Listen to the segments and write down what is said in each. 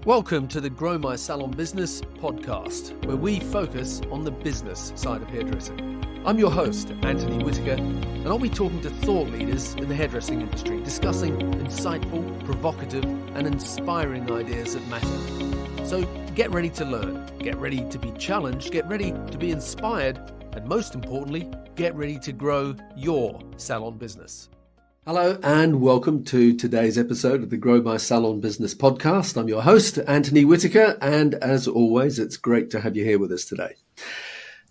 Welcome to the Grow My Salon Business podcast, where we focus on the business side of hairdressing. I'm your host, Anthony Whitaker, and I'll be talking to thought leaders in the hairdressing industry, discussing insightful, provocative, and inspiring ideas that matter. So get ready to learn, get ready to be challenged, get ready to be inspired, and most importantly, get ready to grow your salon business. Hello and welcome to today's episode of the Grow My Salon Business podcast. I'm your host, Anthony Whitaker, and as always, it's great to have you here with us today.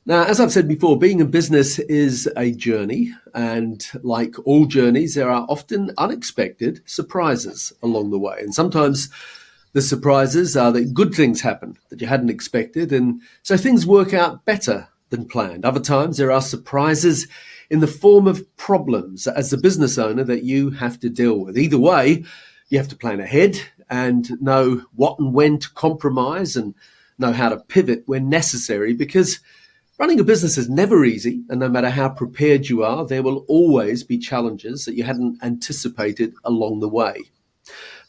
Now, as I've said before, being in business is a journey, and like all journeys, there are often unexpected surprises along the way. And sometimes the surprises are that good things happen that you hadn't expected, and so things work out better than planned. Other times there are surprises in the form of problems as a business owner that you have to deal with. Either way, you have to plan ahead and know what and when to compromise and know how to pivot when necessary, because running a business is never easy, and no matter how prepared you are, there will always be challenges that you hadn't anticipated along the way.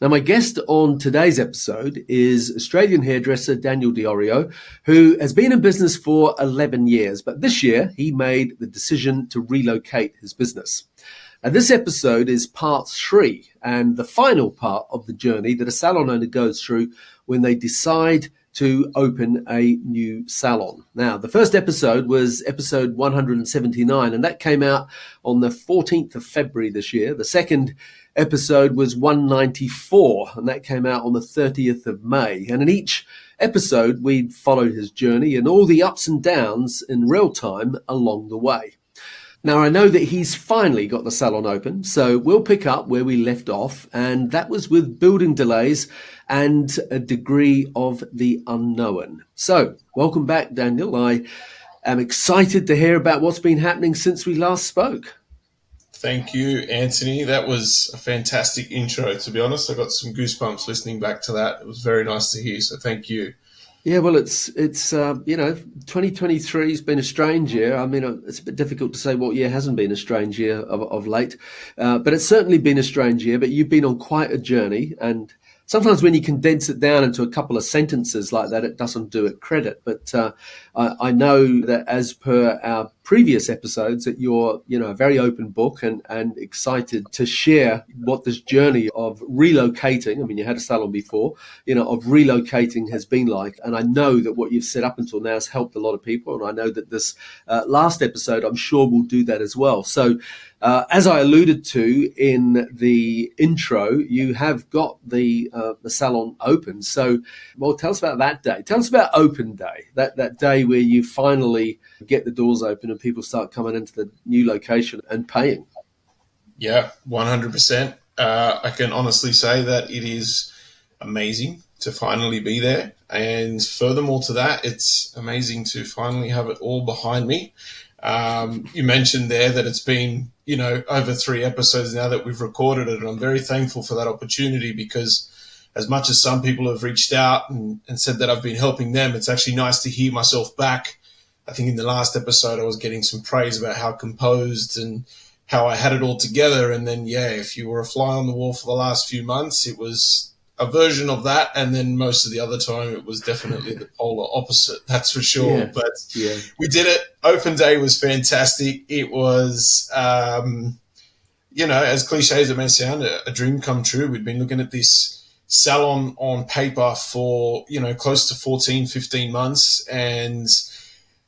Now, my guest on today's episode is Australian hairdresser Daniel Iorio, who has been in business for 11 years, but this year he made the decision to relocate his business. Now, this episode is part 3 and the final part of the journey that a salon owner goes through when they decide to open a new salon. Now, the first episode was episode 179, and that came out on the 14th of February this year. The second episode was 194, and that came out on the 30th of May. And in each episode, we followed his journey and all the ups and downs in real time along the way. Now, I know that he's finally got the salon open, so we'll pick up where we left off, and that was with building delays and a degree of the unknown. So, welcome back, Daniel. I am excited to hear about what's been happening since we last spoke. Thank you, Anthony. That was a fantastic intro, to be honest. I got some goosebumps listening back to that. It was very nice to hear, so thank you. Yeah, well, it's 2023 has been a strange year. I mean, it's a bit difficult to say what year hasn't been a strange year of late, but it's certainly been a strange year. But you've been on quite a journey, and sometimes when you condense it down into a couple of sentences like that, it doesn't do it credit. But I know that as per our previous episodes that you're, a very open book and excited to share what this journey of relocating, I mean, you had a salon before, of relocating has been like. And I know that what you've set up until now has helped a lot of people. And I know that this last episode, I'm sure, will do that as well. So as I alluded to in the intro, you have got the salon open. So, well, tell us about that day. Tell us about open day, that day where you finally get the doors open and people start coming into the new location and paying. Yeah, 100%. I can honestly say that it is amazing to finally be there. And furthermore to that, it's amazing to finally have it all behind me. You mentioned there that it's been, over 3 episodes now that we've recorded it. And I'm very thankful for that opportunity, because as much as some people have reached out and said that I've been helping them, it's actually nice to hear myself back. I think in the last episode, I was getting some praise about how composed and how I had it all together. And then, if you were a fly on the wall for the last few months, it was a version of that. And then most of the other time, it was definitely the polar opposite. That's for sure. Yeah. But we did it. Open day was fantastic. It was, as cliche as it may sound, a dream come true. We'd been looking at this salon on paper for, close to 14, 15 months. And,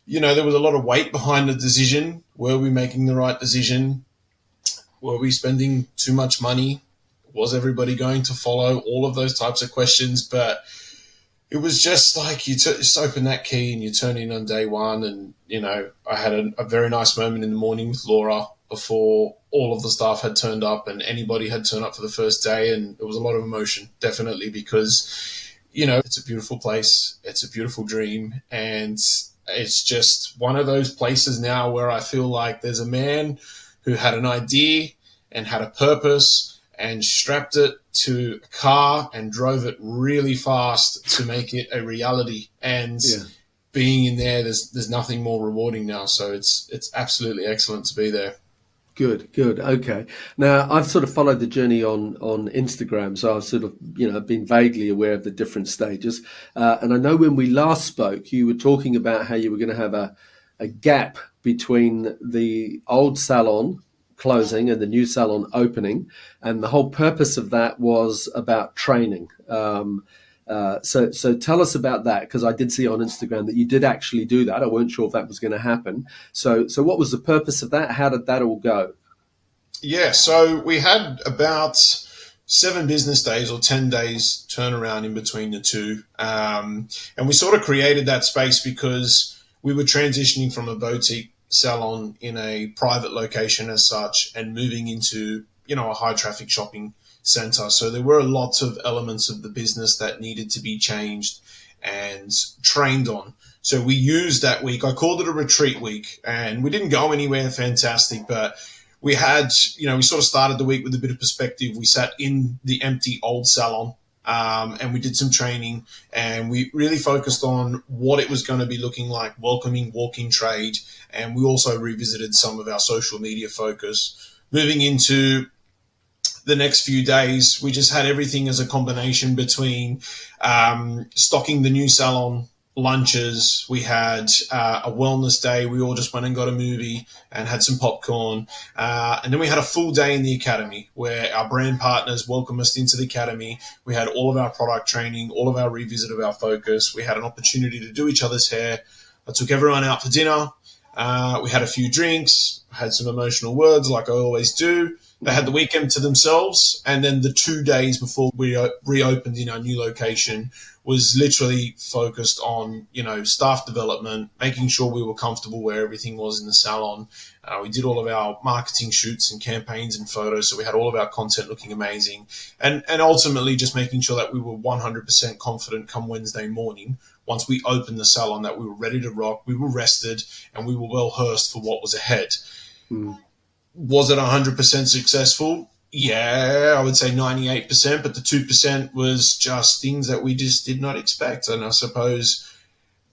there was a lot of weight behind the decision. Were we making the right decision? Were we spending too much money? Was everybody going to follow? All of those types of questions. But it was just like you just open that key and you turn in on day one. And, I had a very nice moment in the morning with Laura before all of the staff had turned up and anybody had turned up for the first day. And it was a lot of emotion, definitely, because, it's a beautiful place. It's a beautiful dream. And it's just one of those places now where I feel like there's a man who had an idea and had a purpose and strapped it to a car and drove it really fast to make it a reality. And being in there, there's nothing more rewarding now. So it's absolutely excellent to be there. Good, good. Okay. Now, I've sort of followed the journey on Instagram, so I've sort of, been vaguely aware of the different stages. And I know when we last spoke, you were talking about how you were going to have a gap between the old salon closing and the new salon opening, and the whole purpose of that was about training. So tell us about that, because I did see on Instagram that you did actually do that. I weren't sure if that was going to happen. So what was the purpose of that? How did that all go? Yeah, so we had about 7 business days or 10 days turnaround in between the two. And we sort of created that space because we were transitioning from a boutique salon in a private location as such and moving into, a high traffic shopping center. So there were lots of elements of the business that needed to be changed and trained on. So we used that week. I called it a retreat week, and we didn't go anywhere fantastic, but we had, we sort of started the week with a bit of perspective. We sat in the empty old salon, and we did some training, and we really focused on what it was going to be looking like, welcoming walk-in trade. And we also revisited some of our social media focus. Moving into the next few days, we just had everything as a combination between stocking the new salon lunches. We had a wellness day. We all just went and got a movie and had some popcorn. And then we had a full day in the academy where our brand partners welcomed us into the academy. We had all of our product training, all of our revisit of our focus. We had an opportunity to do each other's hair. I took everyone out for dinner. We had a few drinks, had some emotional words like I always do. They had the weekend to themselves, and then the 2 days before we reopened in our new location was literally focused on, staff development, making sure we were comfortable where everything was in the salon. We did all of our marketing shoots and campaigns and photos, so we had all of our content looking amazing, and ultimately just making sure that we were 100% confident come Wednesday morning. Once we opened the salon, that we were ready to rock, we were rested, and we were well rehearsed for what was ahead. Was it 100% successful? Yeah, I would say 98%, but the 2% was just things that we just did not expect. And I suppose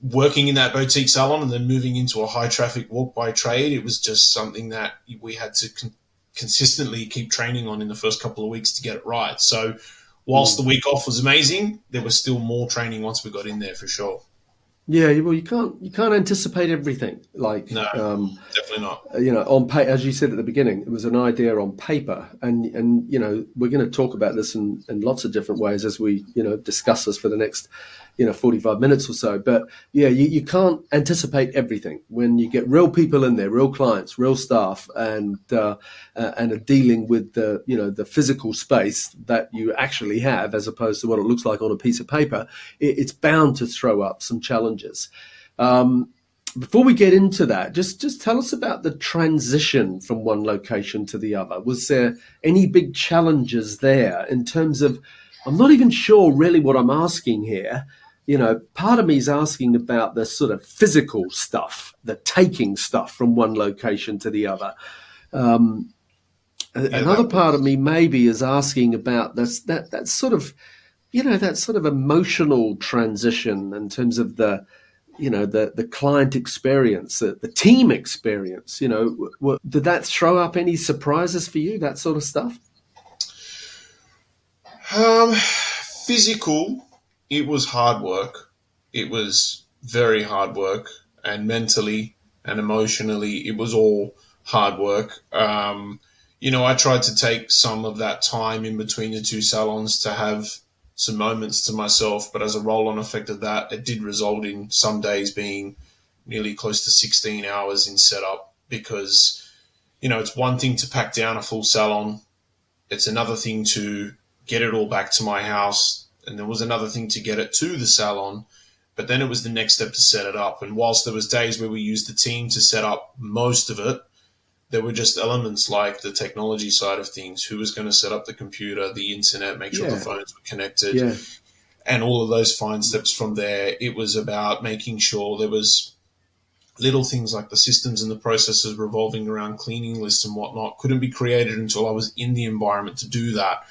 working in that boutique salon and then moving into a high traffic walk by trade, it was just something that we had to consistently keep training on in the first couple of weeks to get it right. So whilst the week off was amazing, there was still more training once we got in there for sure. Yeah, well, you can't anticipate everything. Like, No, definitely not. as you said at the beginning, it was an idea on paper, and we're going to talk about this in lots of different ways as we discuss this for the next 45 minutes or so. But yeah, you can't anticipate everything when you get real people in there, real clients, real staff, and are dealing with the physical space that you actually have as opposed to what it looks like on a piece of paper. It's bound to throw up some challenges. Before we get into that, just tell us about the transition from one location to the other. Was there any big challenges there in terms of, I'm not even sure really what I'm asking here. Part of me is asking about the sort of physical stuff, the taking stuff from one location to the other. Another part of me maybe is asking about that sort of, that sort of emotional transition in terms of the client experience, the team experience. Did that throw up any surprises for you? That sort of stuff. Physical, it was hard work. It was very hard work, and mentally and emotionally, it was all hard work. I tried to take some of that time in between the two salons to have some moments to myself, but as a roll-on effect of that, it did result in some days being nearly close to 16 hours in setup because, it's one thing to pack down a full salon. It's another thing to get it all back to my house. And there was another thing to get it to the salon. But then it was the next step to set it up. And whilst there was days where we used the team to set up most of it, there were just elements like the technology side of things. Who was going to set up the computer, the internet, make sure the phones were connected, and all of those fine steps from there. It was about making sure there was little things like the systems and the processes revolving around cleaning lists and whatnot couldn't be created until I was in the environment to do that.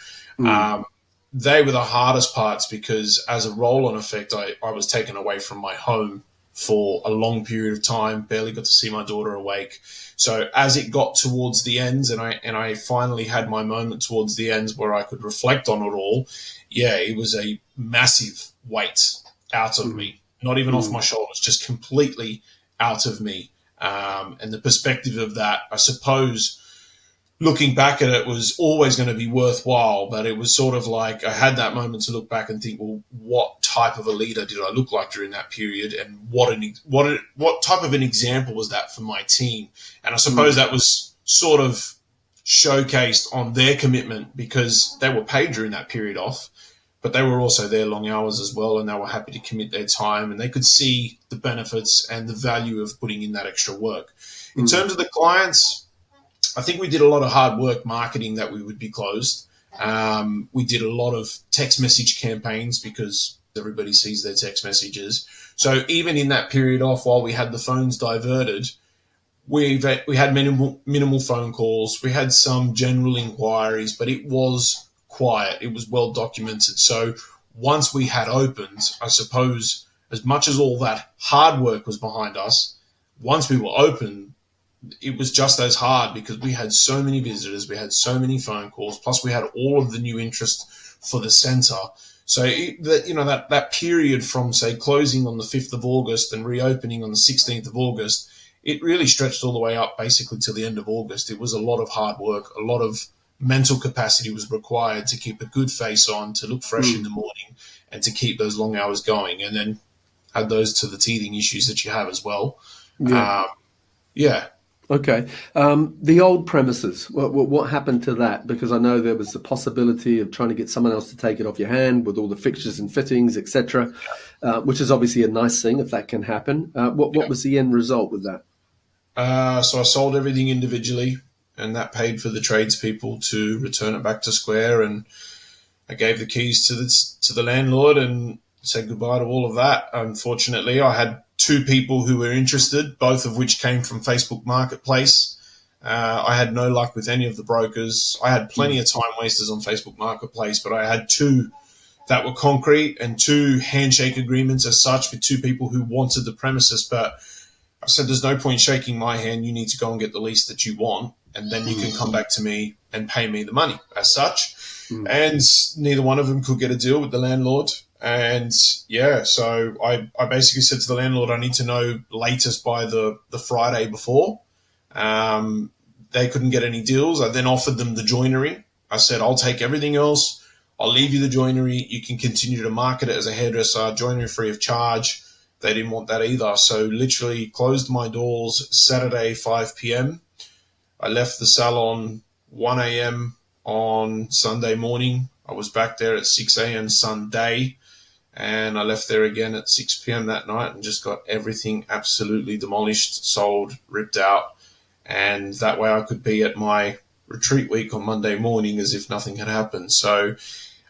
They were the hardest parts because as a roll-on effect, I was taken away from my home for a long period of time, barely got to see my daughter awake. So as it got towards the ends, and I finally had my moment towards the ends where I could reflect on it all, yeah, it was a massive weight out of me, not even off my shoulders, just completely out of me. And the perspective of that, I suppose, looking back at it, was always going to be worthwhile, but it was sort of like I had that moment to look back and think, well, what type of a leader did I look like during that period, and what type of an example was that for my team? And I suppose that was sort of showcased on their commitment, because they were paid during that period off, but they were also there long hours as well, and they were happy to commit their time, and they could see the benefits and the value of putting in that extra work. In terms of the clients, I think we did a lot of hard work marketing that we would be closed. We did a lot of text message campaigns because everybody sees their text messages. So even in that period off, while we had the phones diverted, we had minimal phone calls. We had some general inquiries, but it was quiet. It was well documented. So once we had opened, I suppose, as much as all that hard work was behind us, once we were open, it was just as hard, because we had so many visitors, we had so many phone calls, plus we had all of the new interest for the centre. So that period from, say, closing on the 5th of August and reopening on the 16th of August, it really stretched all the way up basically to the end of August. It was a lot of hard work, a lot of mental capacity was required to keep a good face on, to look fresh in the morning, and to keep those long hours going, and then add those to the teething issues that you have as well. Yeah. Okay. The old premises, what happened to that? Because I know there was the possibility of trying to get someone else to take it off your hand with all the fixtures and fittings, etc., which is obviously a nice thing if that can happen. What was the end result with that? So I sold everything individually, and that paid for the tradespeople to return it back to Square, and I gave the keys to the landlord and said goodbye to all of that. Unfortunately, I had 2 people who were interested, both of which came from Facebook Marketplace. I had no luck with any of the brokers. I had plenty of time wasters on Facebook Marketplace, but I had 2 that were concrete and 2 handshake agreements as such with 2 people who wanted the premises. But I said, there's no point shaking my hand. You need to go and get the lease that you want, and then you can come back to me and pay me the money as such. And neither one of them could get a deal with the landlord. And yeah, so I basically said to the landlord, I need to know latest by the Friday before. They couldn't get any deals. I then offered them the joinery. I said, I'll take everything else. I'll leave you the joinery. You can continue to market it as a hairdresser, joinery free of charge. They didn't want that either. So literally closed my doors Saturday, 5 p.m. I left the salon 1 a.m. on Sunday morning. I was back there at 6 a.m. Sunday. And I left there again at 6 p.m. that night and just got everything absolutely demolished, sold, ripped out. And that way I could be at my retreat week on Monday morning as if nothing had happened. So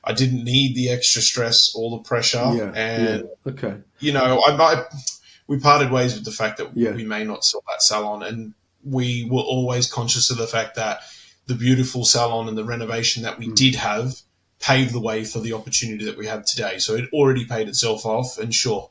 I didn't need the extra stress, all the pressure. Okay. We parted ways with the fact that we may not sell that salon. And we were always conscious of the fact that the beautiful salon and the renovation that we did have paved the way for the opportunity that we have today. So it already paid itself off. And sure,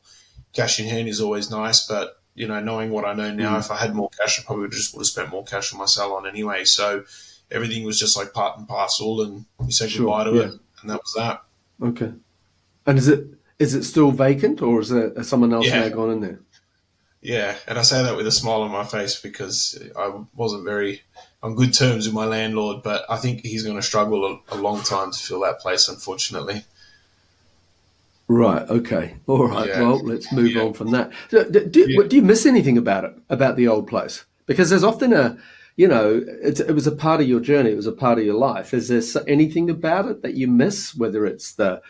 cash in hand is always nice, but knowing what I know now, if I had more cash, I probably would have spent more cash on my salon anyway. So everything was just like part and parcel, and we said goodbye to it, and that was that. Okay. And is it still vacant, or is there someone else now gone in there? Yeah, and I say that with a smile on my face because I wasn't very on good terms with my landlord, but I think he's going to struggle a long time to fill that place, unfortunately. Right. Okay. All right. Yeah. Well, let's move on from that. Do you miss anything about the old place? Because there's often it was a part of your journey. It was a part of your life. Is there anything about it that you miss? Whether it's the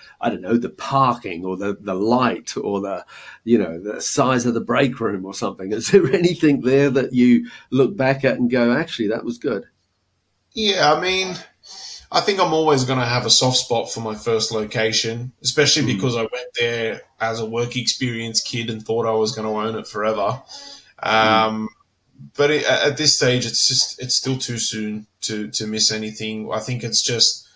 parking or the light or the size of the break room or something. Is there anything there that you look back at and go, actually, that was good? Yeah. I mean, I think I'm always going to have a soft spot for my first location, especially because I went there as a work experience kid and thought I was going to own it forever. But at this stage, it's still too soon to miss anything. I think it's just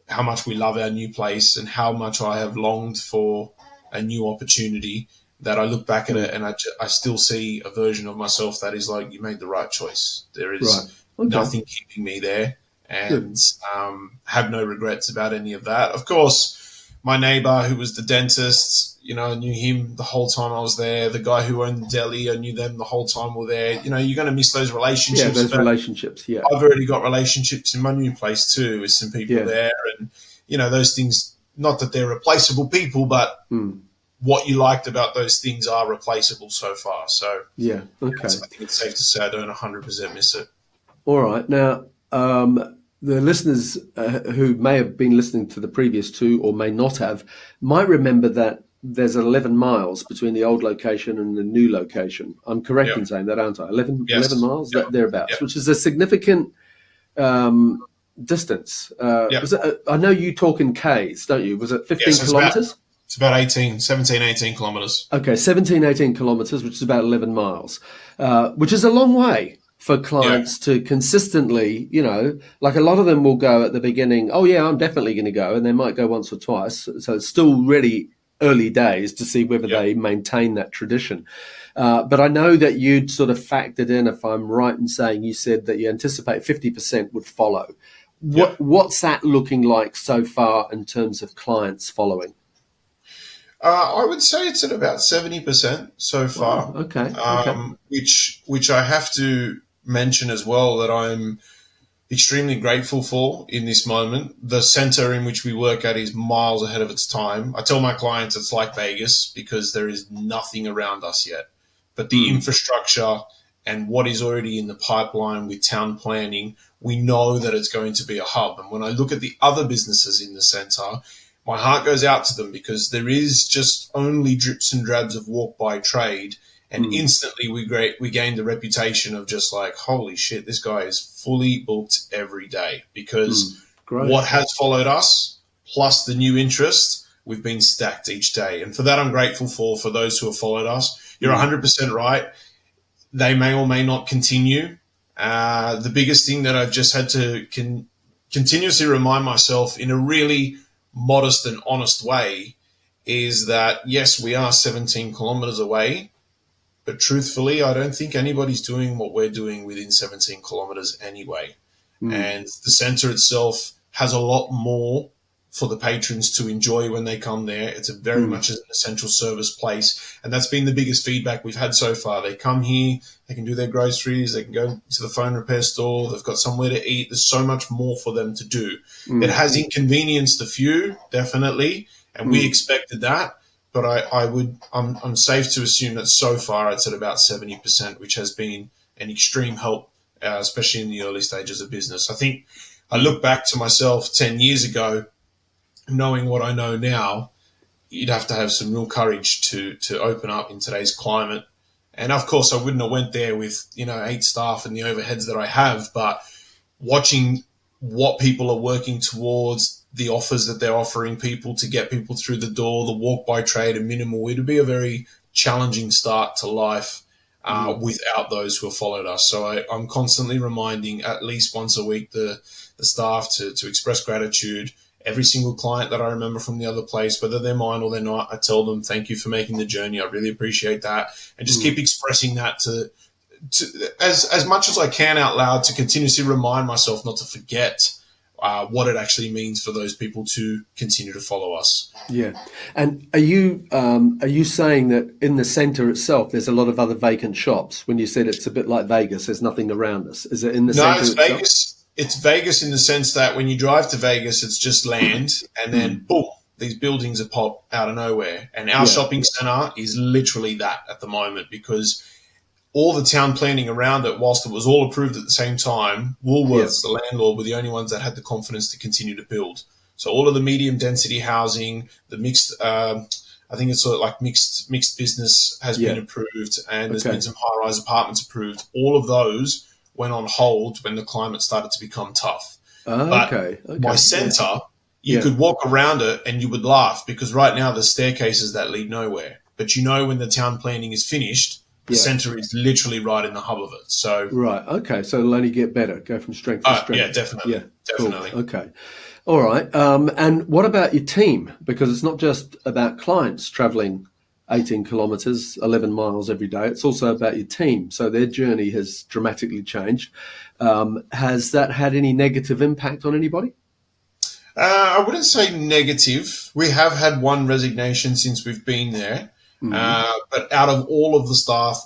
how much we love our new place and how much I have longed for a new opportunity. that I look back at it and I still see a version of myself that is like, you made the right choice. There is nothing keeping me there, and have no regrets about any of that. Of course, my neighbor who was the dentist, I knew him the whole time I was there. The guy who owned the deli, I knew them the whole time we're there. You're going to miss those relationships. Yeah, those relationships, yeah. I've already got relationships in my new place too with some people there. And, those things, not that they're replaceable people, but what you liked about those things are replaceable so far. So, yeah, okay. I think it's safe to say I don't 100% miss it. All right. Now, the listeners who may have been listening to the previous two or may not have might remember that there's 11 miles between the old location and the new location. I'm correct in saying that, aren't I? 11 miles, thereabouts, which is a significant distance. I know you talk in Ks, don't you? Was it 15 kilometres? It's about 17, 18 kilometres. Okay, 17, 18 kilometres, which is about 11 miles, which is a long way for clients to consistently, like a lot of them will go at the beginning, oh yeah, I'm definitely going to go, and they might go once or twice. So it's still really early days to see whether they maintain that tradition. But I know that you'd sort of factored in, if I'm right in saying, you said that you anticipate 50% would follow. What's that looking like so far in terms of clients following? I would say it's at about 70% so far. Oh, okay. Which I have to mention as well that I'm extremely grateful for in this moment. The center in which we work at is miles ahead of its time. I tell my clients it's like Vegas because there is nothing around us yet. But the infrastructure and what is already in the pipeline with town planning, we know that it's going to be a hub. And when I look at the other businesses in the center, my heart goes out to them because there is just only drips and drabs of walk by trade. And instantly we gained the reputation of just like, holy shit, this guy is fully booked every day because what has followed us plus the new interest, we've been stacked each day. And for that, I'm grateful for those who have followed us. You're 100% right. They may or may not continue. The biggest thing that I've just had to continuously remind myself in a really modest and honest way is that, yes, we are 17 kilometers away, but truthfully, I don't think anybody's doing what we're doing within 17 kilometers anyway. And the center itself has a lot more for the patrons to enjoy when they come there. It's very much an essential service place. And that's been the biggest feedback we've had so far. They come here, they can do their groceries, they can go to the phone repair store, they've got somewhere to eat. There's so much more for them to do. It has inconvenienced a few, definitely, and we expected that. But I'm safe to assume that so far it's at about 70%, which has been an extreme help, especially in the early stages of business. I think I look back to myself 10 years ago, knowing what I know now, you'd have to have some real courage to open up in today's climate. And of course, I wouldn't have went there with 8 staff and the overheads that I have, but watching what people are working towards, the offers that they're offering people to get people through the door, the walk by trade and minimal, it'd be a very challenging start to life without those who have followed us. So I'm constantly reminding at least once a week the staff to express gratitude. Every single client that I remember from the other place, whether they're mine or they're not, I tell them, thank you for making the journey. I really appreciate that. And just keep expressing that to as much as I can out loud, to continuously remind myself not to forget what it actually means for those people to continue to follow us. Yeah. And are you saying that in the centre itself, there's a lot of other vacant shops? When you said it's a bit like Vegas, there's nothing around us. Is it in the centre itself? No, it's Vegas. It's Vegas in the sense that when you drive to Vegas, it's just land, and then boom, these buildings are pop out of nowhere. And our shopping centre is literally that at the moment, because all the town planning around it, whilst it was all approved at the same time, Woolworths, the landlord, were the only ones that had the confidence to continue to build. So all of the medium density housing, the mixed, I think it's sort of like mixed business has been approved, and there's been some high-rise apartments approved. All of those went on hold when the climate started to become tough. My centre, you could walk around it and you would laugh, because right now there's staircases that lead nowhere. But when the town planning is finished, the centre is literally right in the hub of it. So so it'll only get better, go from strength to strength. Yeah, definitely. Definitely. Cool. Okay. All right. And what about your team? Because it's not just about clients travelling 18 kilometres, 11 miles every day. It's also about your team. So their journey has dramatically changed. Has that had any negative impact on anybody? I wouldn't say negative. We have had one resignation since we've been there. But out of all of the staff,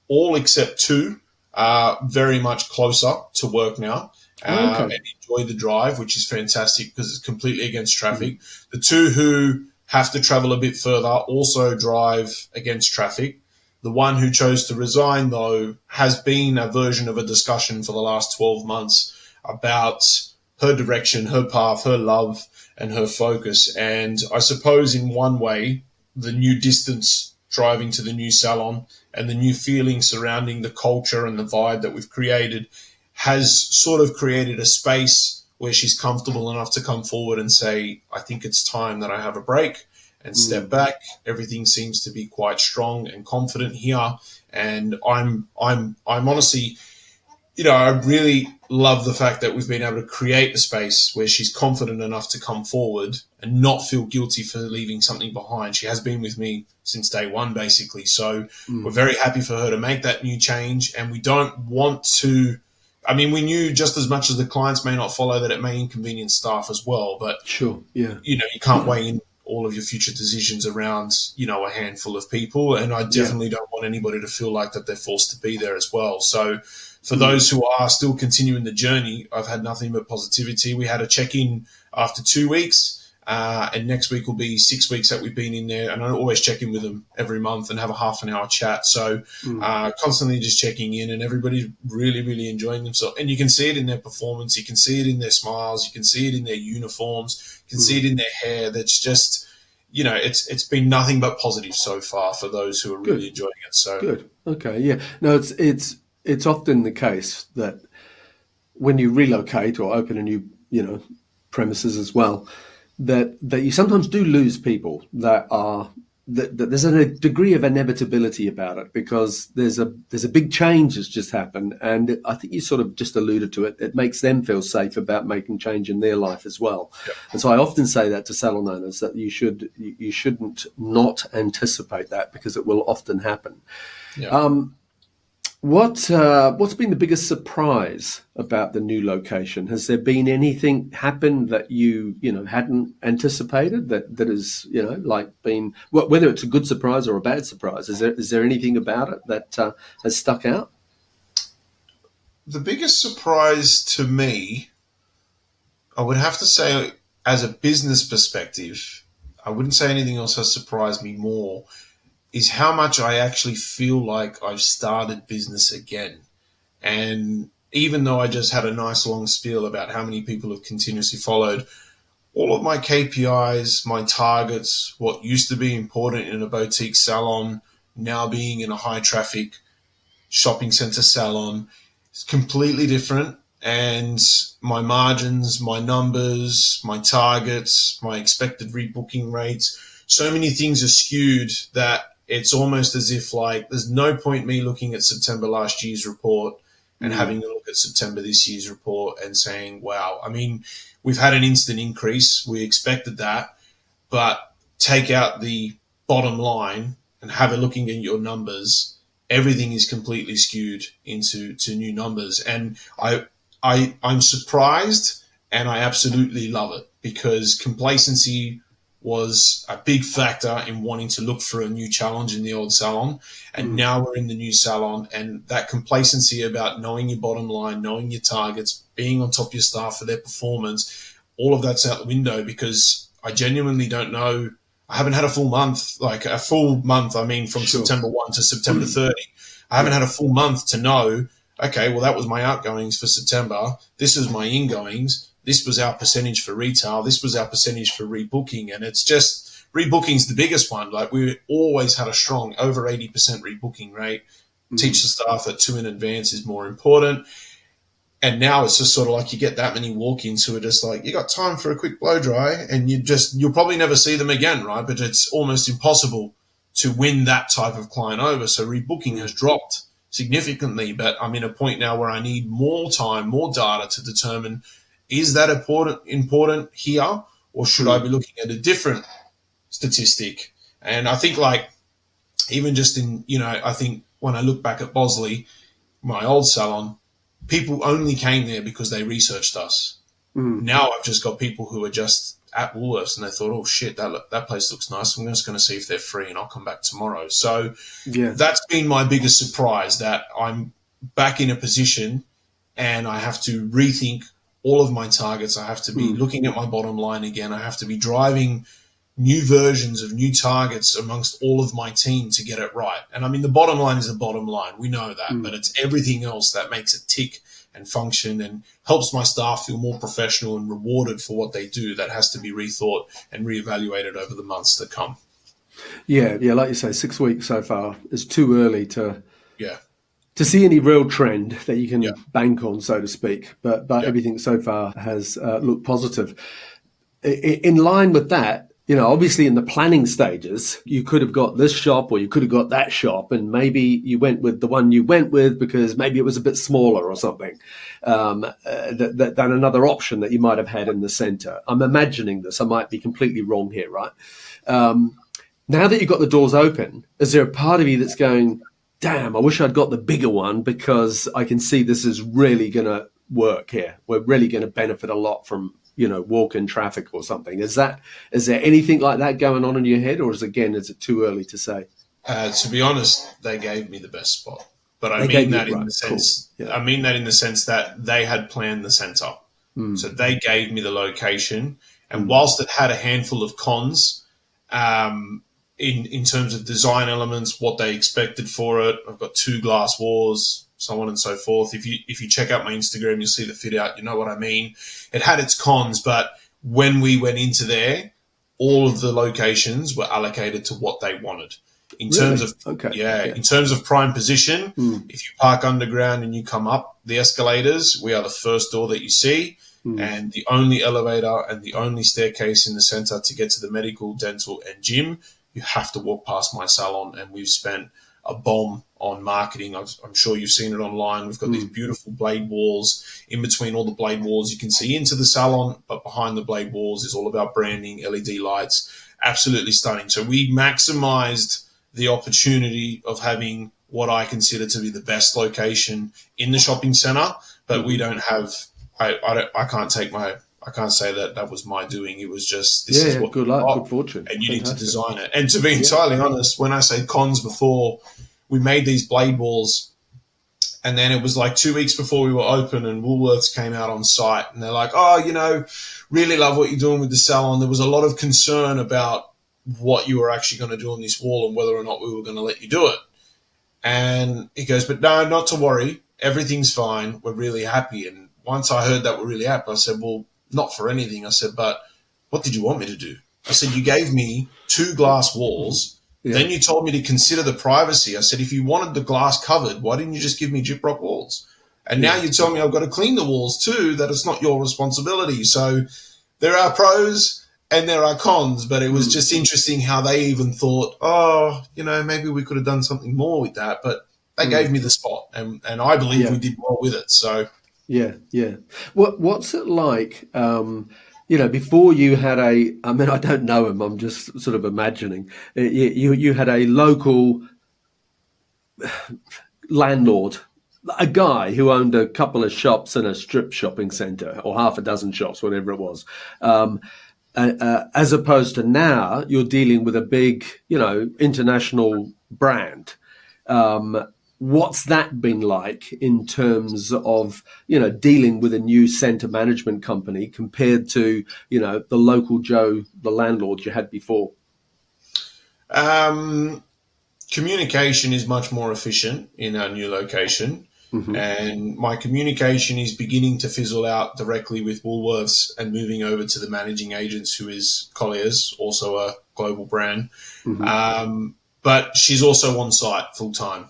all except two are very much closer to work now. And enjoy the drive, which is fantastic because it's completely against traffic. The two who have to travel a bit further also drive against traffic. The one who chose to resign, though, has been a version of a discussion for the last 12 months about her direction, her path, her love, and her focus. And I suppose in one way, the new distance driving to the new salon and the new feeling surrounding the culture and the vibe that we've created has sort of created a space where she's comfortable enough to come forward and say, I think it's time that I have a break and step back. Everything seems to be quite strong and confident here. And I'm honestly, I really love the fact that we've been able to create the space where she's confident enough to come forward and not feel guilty for leaving something behind. She has been with me since day one, basically. So we're very happy for her to make that new change. And we don't want to, we knew just as much as the clients may not follow that it may inconvenience staff as well. But, sure, yeah, you can't weigh in all of your future decisions around, a handful of people. And I definitely don't want anybody to feel like that they're forced to be there as well. So for those who are still continuing the journey, I've had nothing but positivity. We had a check-in after 2 weeks, and next week will be 6 weeks that we've been in there. And I always check in with them every month and have a half an hour chat. So constantly just checking in, and everybody's really, really enjoying themselves. And you can see it in their performance. You can see it in their smiles. You can see it in their uniforms. You can see it in their hair. That's just, it's been nothing but positive so far for those who are really enjoying it. So good. Okay. Yeah. No, it's often the case that when you relocate or open a new, premises as well, that you sometimes do lose people that there's a degree of inevitability about it because there's a big change that's just happened, and I think you sort of just alluded to it. It makes them feel safe about making change in their life as well. Yep. And so I often say that to salon owners that you shouldn't not anticipate that because it will often happen. Yeah. What's been the biggest surprise about the new location? Has there been anything happen that you hadn't anticipated that is been whether it's a good surprise or a bad surprise? Is there anything about it that has stuck out? The biggest surprise to me, I would have to say, as a business perspective, I wouldn't say anything else has surprised me more, is how much I actually feel like I've started business again. And even though I just had a nice long spiel about how many people have continuously followed, all of my KPIs, my targets, what used to be important in a boutique salon, now being in a high traffic shopping center salon, is completely different. And my margins, my numbers, my targets, my expected rebooking rates, so many things are skewed that it's almost as if there's no point me looking at September last year's report and having a look at September this year's report and saying, wow, we've had an instant increase. We expected that, but take out the bottom line and have a looking at your numbers. Everything is completely skewed into new numbers. And I'm surprised, and I absolutely love it because complacency was a big factor in wanting to look for a new challenge in the old salon. And now we're in the new salon, and that complacency about knowing your bottom line, knowing your targets, being on top of your staff for their performance, all of that's out the window because I genuinely don't know. I haven't had a full month, from September 1 to September 30. I haven't had a full month to know, okay, well, that was my outgoings for September. This is my ingoings. This was our percentage for retail. This was our percentage for rebooking. And it's just rebooking's the biggest one. We always had a strong over 80% rebooking rate. Teach the staff that 2 in advance is more important. And now it's just sort of you get that many walk-ins who are just you got time for a quick blow dry and you'll probably never see them again, right? But it's almost impossible to win that type of client over. So rebooking has dropped significantly, but I'm in a point now where I need more time, more data to determine, is that important here, or should I be looking at a different statistic? And I think even just in, I think when I look back at Bosley, my old salon, people only came there because they researched us. Now I've just got people who are just at Woolworths and they thought, oh shit, that place looks nice. I'm just going to see if they're free and I'll come back tomorrow. So that's been my biggest surprise, that I'm back in a position and I have to rethink all of my targets. I have to be looking at my bottom line again. I have to be driving new versions of new targets amongst all of my team to get it right. And I mean, the bottom line is the bottom line. We know that, but it's everything else that makes it tick and function and helps my staff feel more professional and rewarded for what they do. That has to be rethought and reevaluated over the months to come. Yeah. Like you say, 6 weeks so far is too early to see any real trend that you can bank on, so to speak. But everything so far has looked positive. In line with that, obviously in the planning stages, you could have got this shop or you could have got that shop, and maybe you went with the one you went with because maybe it was a bit smaller or something than another option that you might have had in the centre. I'm imagining this. I might be completely wrong here, right? Now that you've got the doors open, is there a part of you that's going, damn, I wish I'd got the bigger one because I can see this is really going to work here. We're really going to benefit a lot from walk-in traffic or something. Is there anything like that going on in your head, or is it too early to say? To be honest, they gave me the best spot, but I mean that in the sense. Cool. Yeah. I mean that in the sense that they had planned the centre, so they gave me the location. And whilst it had a handful of cons, in terms of design elements, what they expected for it, I've got 2 glass walls, so on and so forth. If you check out my Instagram, you'll see the fit out. You know what I mean? It had its cons, but when we went into there, all of the locations were allocated to what they wanted. In terms of prime position, if you park underground and you come up the escalators, we are the first door that you see, and the only elevator and the only staircase in the centre to get to the medical, dental, and gym. You have to walk past my salon, and we've spent a bomb on marketing. I'm sure you've seen it online. We've got these beautiful blade walls. In between all the blade walls, you can see into the salon, but behind the blade walls is all about branding, LED lights. Absolutely stunning. So we maximized the opportunity of having what I consider to be the best location in the shopping center, but we don't have, I can't say that was my doing. It was just, this is what good luck, good fortune. And you need to design it. And to be entirely honest, when I say cons before, we made these blade walls, and then it was like 2 weeks before we were open, and Woolworths came out on site, and they're like, really love what you're doing with the salon. There was a lot of concern about what you were actually going to do on this wall and whether or not we were going to let you do it. And he goes, but no, not to worry. Everything's fine. We're really happy. And once I heard that we're really happy, I said, well, not for anything. I said, but what did you want me to do? I said, you gave me 2 glass walls. Then you told me to consider the privacy. I said, if you wanted the glass covered, why didn't you just give me gyprock walls? And now you tell me I've got to clean the walls too, that it's not your responsibility. So there are pros and there are cons, but it was just interesting how they even thought, maybe we could have done something more with that. But they gave me the spot, and I believe we did well with it. So yeah. What's it like? Before you had I don't know him, I'm just sort of imagining. You had a local landlord, a guy who owned a couple of shops in a strip shopping centre, or half a dozen shops, whatever it was. As opposed to now, you're dealing with a big, international brand. What's that been like in terms of, dealing with a new centre management company compared to, the local Joe, the landlord you had before? Communication is much more efficient in our new location. And my communication is beginning to fizzle out directly with Woolworths and moving over to the managing agents, who is Collier's, also a global brand. But she's also on site full time.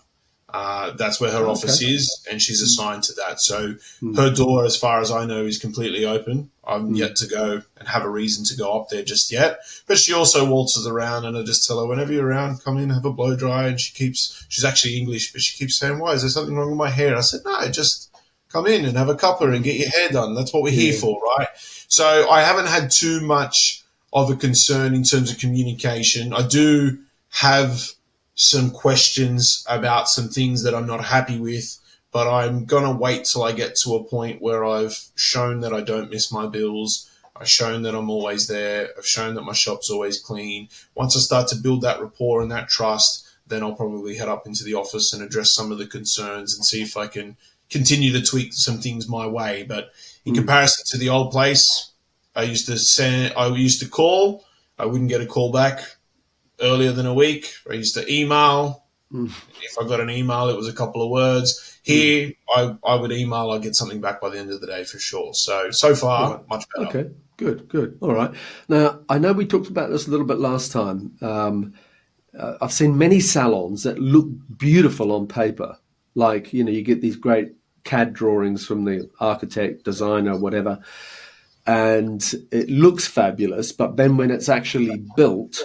That's where her office is, and she's assigned to that. So her door, as far as I know, is completely open. I'm yet to go and have a reason to go up there just yet. But she also waltzes around, and I just tell her, whenever you're around, come in, have a blow dry. And she's actually English, but she keeps saying, why, is there something wrong with my hair? I said, no, just come in and have a cuppa and get your hair done. That's what we're here for, right? So I haven't had too much of a concern in terms of communication. I do have some questions about some things that I'm not happy with, but I'm going to wait till I get to a point where I've shown that I don't miss my bills. I've shown that I'm always there. I've shown that my shop's always clean. Once I start to build that rapport and that trust, then I'll probably head up into the office and address some of the concerns and see if I can continue to tweak some things my way. But in comparison to the old place, I used to call. I wouldn't get a call back earlier than a week. I used to email. If I got an email, it was a couple of words. Here, I would email. I'd get something back by the end of the day for sure. So far, Right. much better. Okay, good. All right. Now, I know we talked about this a little bit last time. I've seen many salons that look beautiful on paper. Like, you get these great CAD drawings from the architect, designer, whatever, and it looks fabulous. But then when it's actually built,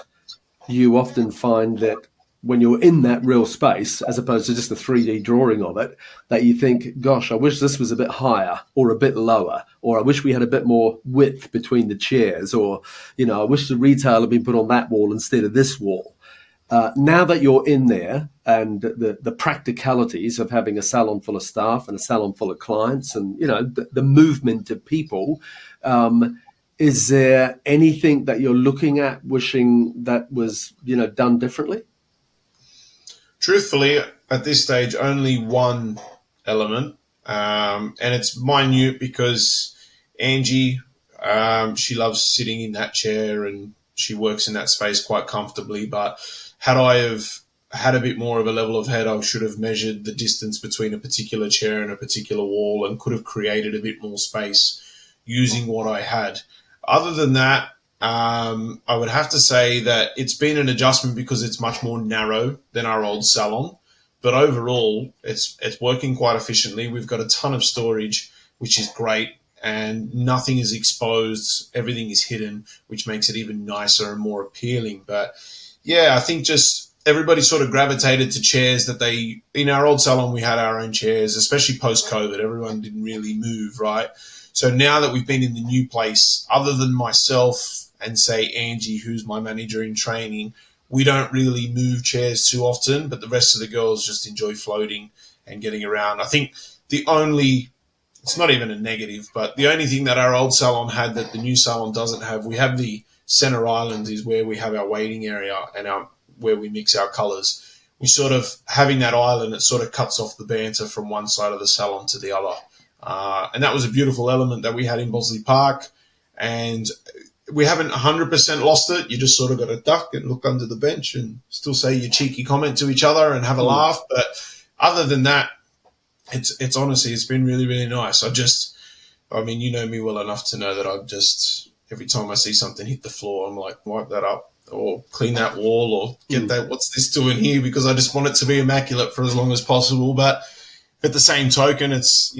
you often find that when you're in that real space, as opposed to just a 3D drawing of it, that you think, gosh, I wish this was a bit higher or a bit lower, or I wish we had a bit more width between the chairs, or, I wish the retail had been put on that wall instead of this wall. Now that you're in there and the practicalities of having a salon full of staff and a salon full of clients and, the movement of people, is there anything that you're looking at wishing that was, done differently? Truthfully, at this stage, only one element, and it's minute because Angie, she loves sitting in that chair and she works in that space quite comfortably. But had I have had a bit more of a level of head, I should have measured the distance between a particular chair and a particular wall and could have created a bit more space using what I had. Other than that, I would have to say that it's been an adjustment because it's much more narrow than our old salon. But overall, it's working quite efficiently. We've got a ton of storage, which is great, and nothing is exposed. Everything is hidden, which makes it even nicer and more appealing. But yeah, I think just everybody sort of gravitated to chairs that in our old salon, we had our own chairs, especially post-COVID. Everyone didn't really move, right? So now that we've been in the new place, other than myself and say Angie, who's my manager in training, we don't really move chairs too often, but the rest of the girls just enjoy floating and getting around. I think it's not even a negative, but the only thing that our old salon had that the new salon doesn't have, we have the center island is where we have our waiting area and where we mix our colors. We sort of, having that island, it sort of cuts off the banter from one side of the salon to the other. And that was a beautiful element that we had in Bosley Park. And we haven't 100% lost it. You just sort of got to duck and look under the bench and still say your cheeky comment to each other and have a laugh. But other than that, it's honestly, it's been really, really nice. You know me well enough to know that I'm just, every time I see something hit the floor, I'm like, wipe that up or clean that wall or get that, what's this doing here? Because I just want it to be immaculate for as long as possible. But at the same token, it's,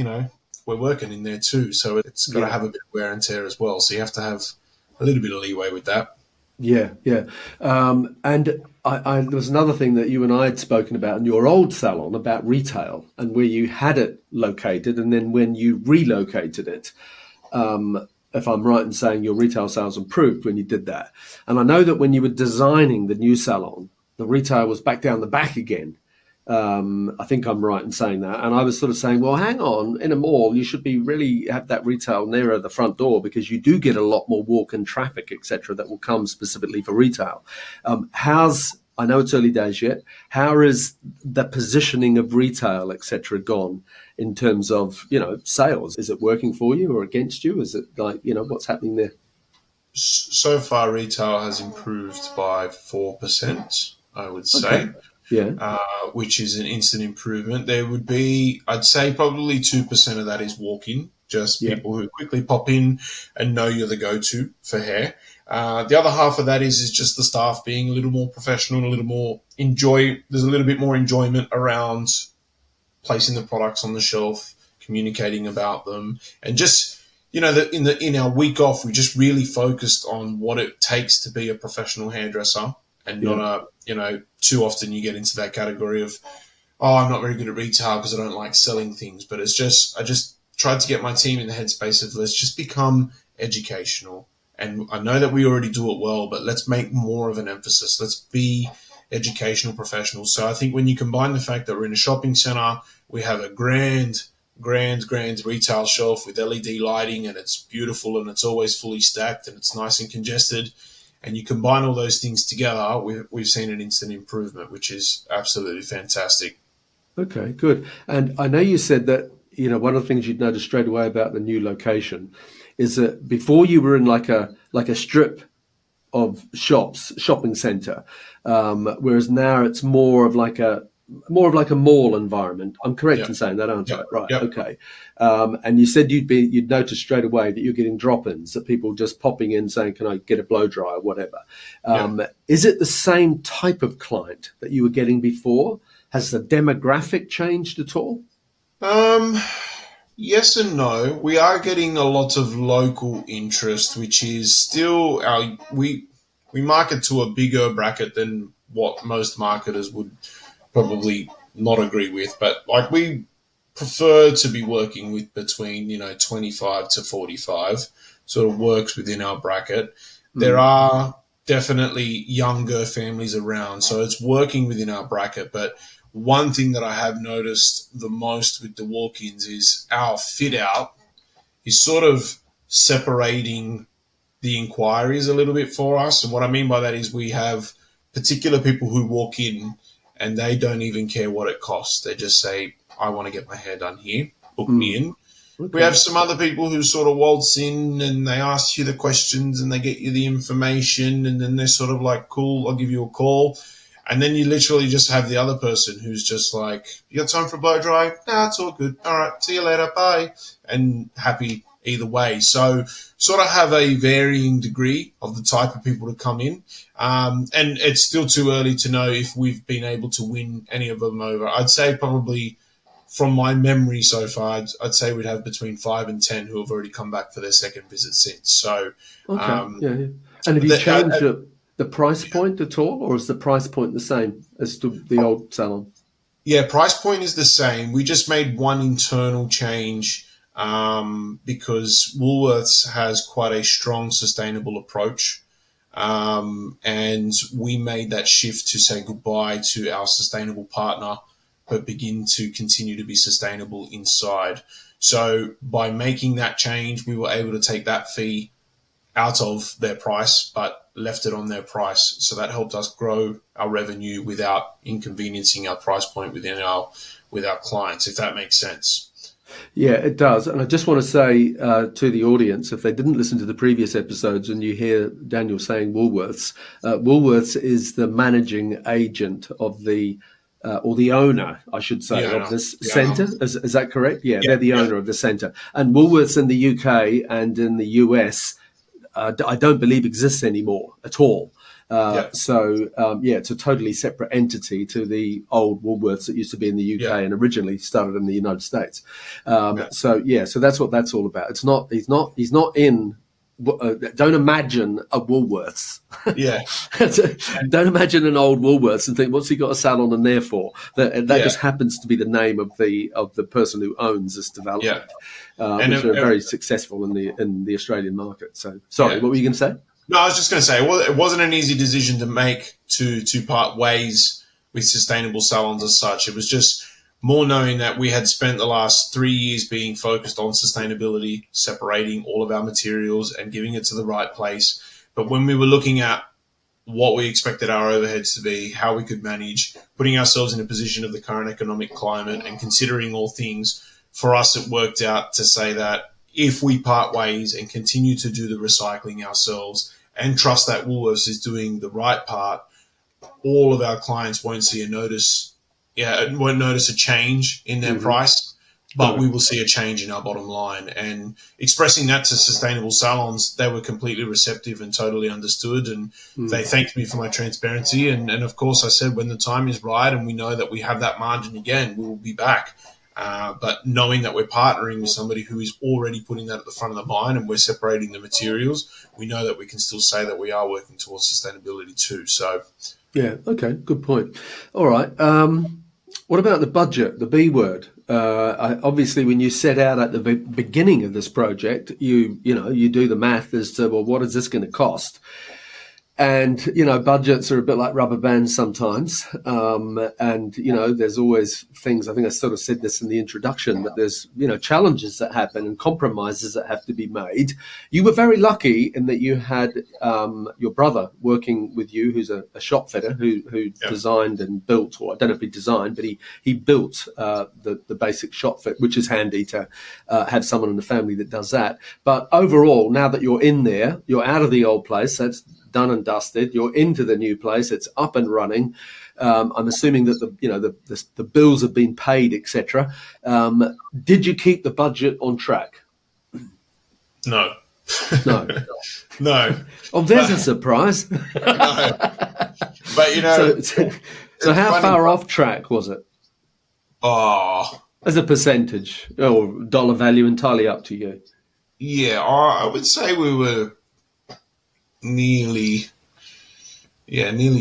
we're working in there too. So it's got to have a bit of wear and tear as well. So you have to have a little bit of leeway with that. Yeah. And there was another thing that you and I had spoken about in your old salon about retail and where you had it located and then when you relocated it. If I'm right in saying your retail sales improved when you did that. And I know that when you were designing the new salon, the retail was back down the back again. I think I'm right in saying that. And I was sort of saying, well, hang on, in a mall, you should be really have that retail nearer the front door because you do get a lot more walk-in traffic, etc., that will come specifically for retail. I know it's early days yet. How is the positioning of retail, etc., gone in terms of, sales? Is it working for you or against you? Is it like, what's happening there? So far, retail has improved by 4%, I would say. Okay. Yeah. Which is an instant improvement. There would be, I'd say probably 2% of that is walk-in, just people who quickly pop in and know you're the go-to for hair. The other half of that is just the staff being a little more professional, a little more there's a little bit more enjoyment around placing the products on the shelf, communicating about them, and just, in our week off, we just really focused on what it takes to be a professional hairdresser. And not too often you get into that category of, I'm not very good at retail because I don't like selling things. But I just tried to get my team in the headspace of let's just become educational. And I know that we already do it well, but let's make more of an emphasis. Let's be educational professionals. So I think when you combine the fact that we're in a shopping center, we have a grand retail shelf with LED lighting, and it's beautiful and it's always fully stacked and it's nice and congested. And you combine all those things together, we've seen an instant improvement, which is absolutely fantastic. Okay, good. And I know you said that, one of the things you'd noticed straight away about the new location is that before you were in like a strip of shopping center, whereas now it's more of like a mall environment. I'm correct Yep. in saying that, aren't I? Yep. Right. Yep. Okay. And you said you'd noticed straight away that you're getting drop-ins, that people just popping in saying, "Can I get a blow dry?" or whatever. Is it the same type of client that you were getting before? Has the demographic changed at all? Yes and no. We are getting a lot of local interest, which is still we market to a bigger bracket than what most marketers would probably not agree with. But like, we prefer to be working with between 25 to 45, sort of works within our bracket. There are definitely younger families around, so it's working within our bracket. But one thing that I have noticed the most with the walk-ins is our fit out is sort of separating the inquiries a little bit for us. And what I mean by that is we have particular people who walk in and they don't even care what it costs. They just say, "I want to get my hair done here. Book me in." Okay. We have some other people who sort of waltz in and they ask you the questions and they get you the information, and then they're sort of like, "Cool, I'll give you a call." And then you literally just have the other person who's just like, "You got time for a blow dry?" "Nah, it's all good. All right, see you later. Bye." And happy either way. So sort of have a varying degree of the type of people to come in. And it's still too early to know if we've been able to win any of them over. I'd say probably from my memory so far, I'd say we'd have between 5 and 10 who have already come back for their second visit since. So, Okay. Yeah. And have you changed the price point at all, or is the price point the same as to the old salon? yeah, price point is the same. We just made one internal change because Woolworths has quite a strong sustainable approach. And we made that shift to say goodbye to our sustainable partner, but begin to continue to be sustainable inside. So by making that change, we were able to take that fee out of their price, but left it on their price. So that helped us grow our revenue without inconveniencing our price point with our clients, if that makes sense. Yeah, it does. And I just want to say to the audience, if they didn't listen to the previous episodes and you hear Daniel saying Woolworths, Woolworths is the managing agent of or the owner, I should say, of this centre. Is that correct? Yeah, they're the owner of the centre. And Woolworths in the UK and in the US, I don't believe exists anymore at all. So it's a totally separate entity to the old Woolworths that used to be in the UK and originally started in the United States. So that's what that's all about. It's not. He's not in. Don't imagine a Woolworths. Yeah. Don't imagine an old Woolworths and think, what's he got a salon in there for? That just happens to be the name of the person who owns this development, which are very successful in the Australian market. So, sorry, what were you going to say? No, I was just going to say, well, it wasn't an easy decision to make to part ways with sustainable salons as such. It was just more knowing that we had spent the last 3 years being focused on sustainability, separating all of our materials and giving it to the right place. But when we were looking at what we expected our overheads to be, how we could manage, putting ourselves in a position of the current economic climate and considering all things, for us it worked out to say that if we part ways and continue to do the recycling ourselves and trust that Woolworths is doing the right part, all of our clients won't notice a change in their price, but we will see a change in our bottom line. And expressing that to sustainable salons, they were completely receptive and totally understood. And they thanked me for my transparency. And of course, I said, when the time is right and we know that we have that margin again, we will be back. But knowing that we're partnering with somebody who is already putting that at the front of the mind and we're separating the materials, we know that we can still say that we are working towards sustainability too. So, yeah, okay, good point. All right. What about the budget, the B word? Obviously, when you set out at the beginning of this project, you do the math as to, well, what is this going to cost? And, budgets are a bit like rubber bands sometimes. And, there's always things, I think I sort of said this in the introduction, but there's, challenges that happen and compromises that have to be made. You were very lucky in that you had your brother working with you, who's a shop fitter who designed and built, or I don't know if he designed, but he built the basic shop fit, which is handy to have someone in the family that does that. But overall, now that you're in there, you're out of the old place, that's done and dusted. You're into the new place. It's up and running. I'm assuming that the bills have been paid, etc. Did you keep the budget on track? No. No. No. Oh, there's a surprise. No. But so how far off track was it? Oh, As a percentage or dollar value, entirely up to you. yeah, I would say we were nearly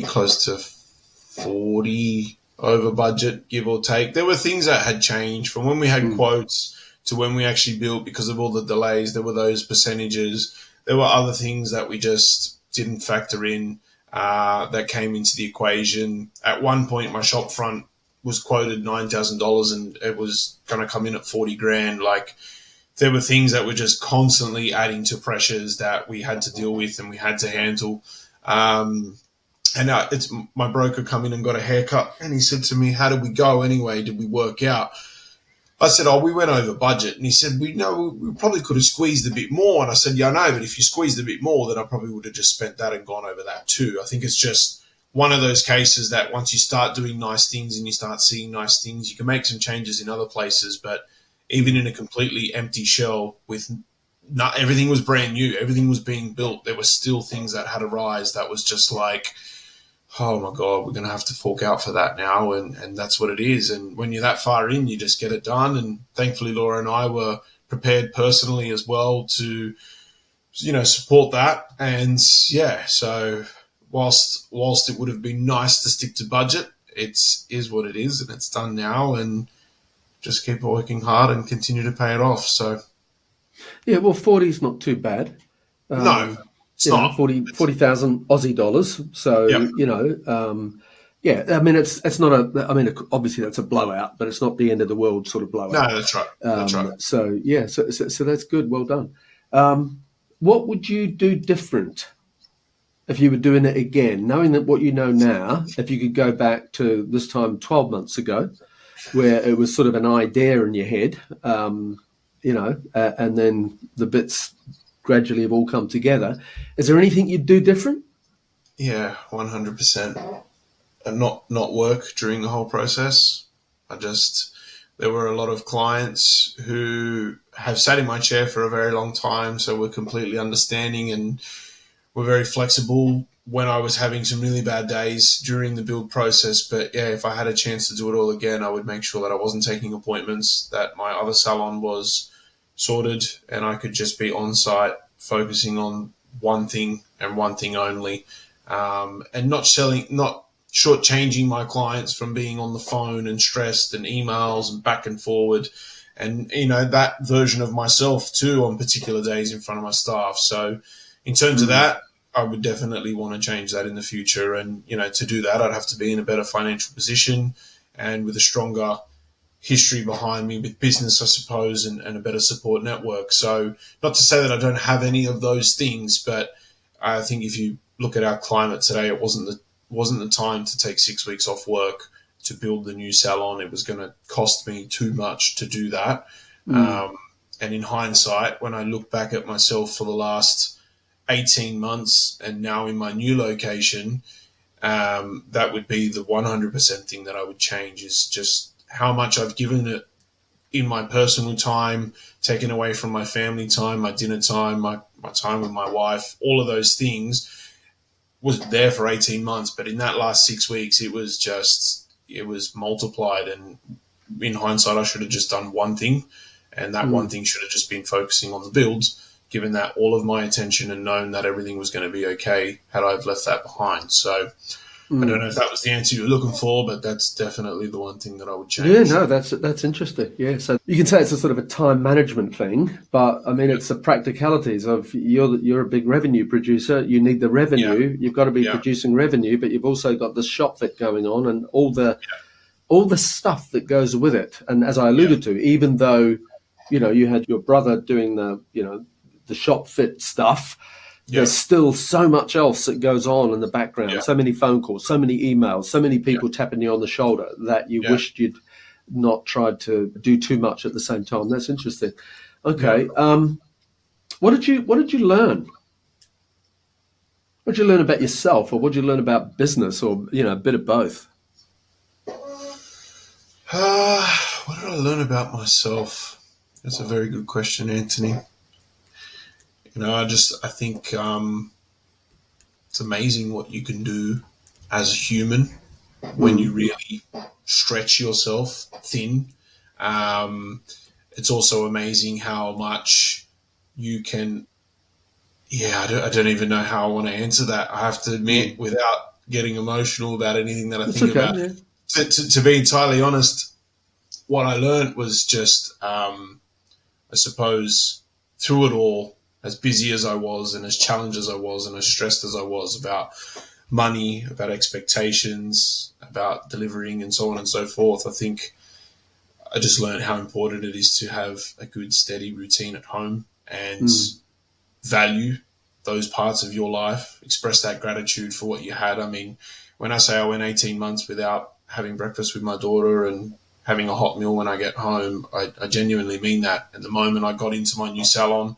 close to 40 over budget, give or take. There were things that had changed from when we had quotes to when we actually built because of all the delays. There were those percentages. There were other things that we just didn't factor in that came into the equation. At one point, my shop front was quoted $9,000 and it was going to come in at 40 grand. Like, there were things that were just constantly adding to pressures that we had to deal with and we had to handle. It's my broker come in and got a haircut, and he said to me, "How did we go anyway? Did we work out?" I said, "Oh, we went over budget." And he said, we probably could have squeezed a bit more. And I said, "Yeah, I know, but if you squeezed a bit more, then I probably would have just spent that and gone over that too." I think it's just one of those cases that once you start doing nice things and you start seeing nice things, you can make some changes in other places, but even in a completely empty shell with not everything was brand new, everything was being built, there were still things that had arise that was just like, oh my God, we're going to have to fork out for that now. And that's what it is. And when you're that far in, you just get it done. And thankfully, Laura and I were prepared personally as well to, support that. And yeah, so whilst it would have been nice to stick to budget, it is what it is and it's done now. And just keep working hard and continue to pay it off. So, yeah, well, 40 is not too bad. No, it's not 40,000 Aussie dollars. So, Yep. Yeah, I mean, it's not obviously that's a blowout, but it's not the end of the world sort of blowout. No, that's right. That's right. So, yeah, so that's good. Well done. What would you do different if you were doing it again, knowing that what you know now, if you could go back to this time 12 months ago, where it was sort of an idea in your head, and then the bits gradually have all come together. Is there anything you'd do different? Yeah, 100%. And not work during the whole process. There were a lot of clients who have sat in my chair for a very long time, so we're completely understanding and we're very flexible when I was having some really bad days during the build process. But yeah, if I had a chance to do it all again, I would make sure that I wasn't taking appointments, that my other salon was sorted and I could just be on site focusing on one thing and one thing only, and not shortchanging my clients from being on the phone and stressed and emails and back and forward. And, that version of myself too on particular days in front of my staff. So in terms of that, I would definitely want to change that in the future. And, to do that, I'd have to be in a better financial position and with a stronger history behind me with business, I suppose, and a better support network. So not to say that I don't have any of those things, but I think if you look at our climate today, it wasn't the time to take 6 weeks off work to build the new salon. It was going to cost me too much to do that. And in hindsight, when I look back at myself for the last 18 months and now in my new location, that would be the 100% thing that I would change, is just how much I've given it in my personal time, taken away from my family time, my dinner time, my time with my wife, all of those things was there for 18 months. But in that last 6 weeks, it was multiplied. And in hindsight, I should have just done one thing. And that one thing should have just been focusing on the builds, given that all of my attention and known that everything was going to be okay had I left that behind. So I don't know if that was the answer you were looking for, but that's definitely the one thing that I would change. Yeah, no, that's interesting. Yeah, so you can say it's a sort of a time management thing, but I mean, it's the practicalities of you're a big revenue producer. You need the revenue. You've got to be producing revenue, but you've also got the shop fit going on and all the stuff that goes with it. And as I alluded to, even though you had your brother doing the shop fit stuff, there's still so much else that goes on in the background, so many phone calls, so many emails, so many people tapping you on the shoulder that you wished you'd not tried to do too much at the same time. That's interesting. Okay. What did you learn? What did you learn about yourself, or what did you learn about business, or a bit of both? What did I learn about myself? That's a very good question, Anthony. I think it's amazing what you can do as a human when you really stretch yourself thin. It's also amazing how much you can. Yeah, I don't even know how I want to answer that. I have to admit, without getting emotional about anything that I think about. Yeah. To be entirely honest, what I learned was just, I suppose, through it all, as busy as I was and as challenged as I was and as stressed as I was about money, about expectations, about delivering and so on and so forth, I think I just learned how important it is to have a good, steady routine at home and value those parts of your life, express that gratitude for what you had. I mean, when I say I went 18 months without having breakfast with my daughter and having a hot meal when I get home, I genuinely mean that. And the moment I got into my new salon,